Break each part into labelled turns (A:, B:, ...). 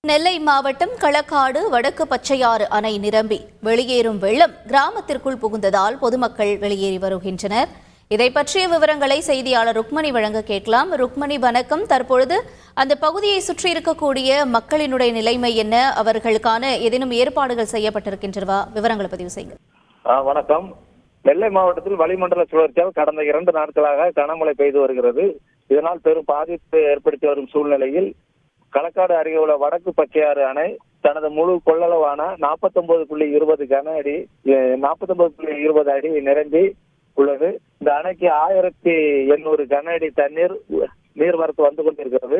A: நெல்லை மாவட்டம் களக்காடு வடக்கு பச்சையாறு அணை நிரம்பி வெளியேறும் வெள்ளம் கிராமத்திற்குள் புகுந்ததால் பொதுமக்கள் வெளியேறி வருகின்றனர். இதை பற்றிய விவரங்களை செய்தியாளர் ருக்மணி வழங்க கேட்கலாம். ருக்மணி, வணக்கம். தற்பொழுது அந்த பகுதியை சுற்றி இருக்கக்கூடிய மக்களினுடைய நிலைமை என்ன? அவர்களுக்கான ஏதேனும் ஏற்பாடுகள் செய்யப்பட்டிருக்கின்றனவா? விவரங்களை பதிவு செய்யுங்க.
B: வணக்கம். நெல்லை மாவட்டத்தில் வளிமண்டல சுழற்சியால் கடந்த 2 நாட்களாக கனமழை பெய்து வருகிறது. இதனால் பெரும் பாதிப்பு ஏற்படுத்தி வரும் சூழ்நிலையில் களக்காடு அருகே உள்ள வடக்கு பச்சையாறு அணை தனது முழு கொள்ளளவான 49.20 அடி நிரம்பி உள்ளது. இந்த அணைக்கு 1800 கன அடி தண்ணீர் நீர்வரத்து வந்து கொண்டிருக்கிறது.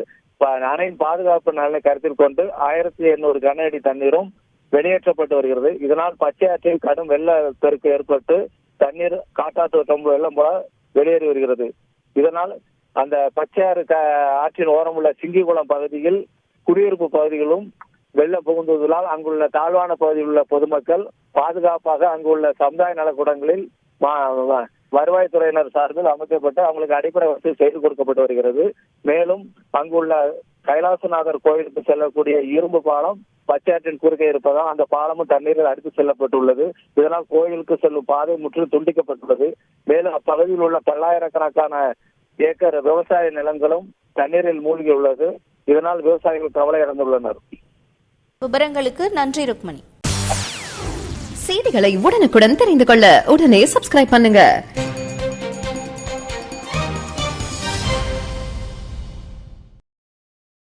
B: அணையின் பாதுகாப்பு நலனை கருத்தில் கொண்டு 1800 கன அடி தண்ணீரும் வெளியேற்றப்பட்டு வருகிறது. இதனால் பச்சையாற்றில் கடும் வெள்ளப்பெருக்கு ஏற்பட்டு தண்ணீர் காட்டாற்று வெள்ளம் போல வெளியேறி வருகிறது. இதனால் அந்த பச்சையாறு ஆற்றின் ஓரம் உள்ள சிங்கிகுளம் பகுதியில் குடியிருப்பு பகுதிகளும் வெள்ளம் புகுந்ததால் அங்குள்ள தாழ்வான பகுதியில் உள்ள பொதுமக்கள் பாதுகாப்பாக அங்குள்ள சமுதாய நலக்கூடங்களில் வருவாய்த்துறையினர் சார்பில் அமைக்கப்பட்டு அவங்களுக்கு அடிப்படை வசதி செய்து கொடுக்கப்பட்டு வருகிறது. மேலும் அங்குள்ள கைலாசநாதர் கோயிலுக்கு செல்லக்கூடிய இரும்பு பாலம் பச்சையாற்றின் குறுக்கே இருப்பதால் அந்த பாலமும் தண்ணீரில் அடித்து செல்லப்பட்டுள்ளது. இதனால் கோயிலுக்கு செல்லும் பாதை முற்றிலும் துண்டிக்கப்பட்டுள்ளது. மேலும் அப்பகுதியில் உள்ள பல்லாயிரக்கணக்கான ஏக்கர் விவசாய நிலங்களும் தண்ணீரில் மூழ்கி உள்ளது. இதனால் விவசாயிகள் கவலை அடைந்துள்ளனர்.
A: விவரங்களுக்கு நன்றி ருக்மணி.
C: செய்திகளை உடனுக்குடன் தெரிந்து கொள்ள உடனே சப்ஸ்கிரைப் பண்ணுங்க.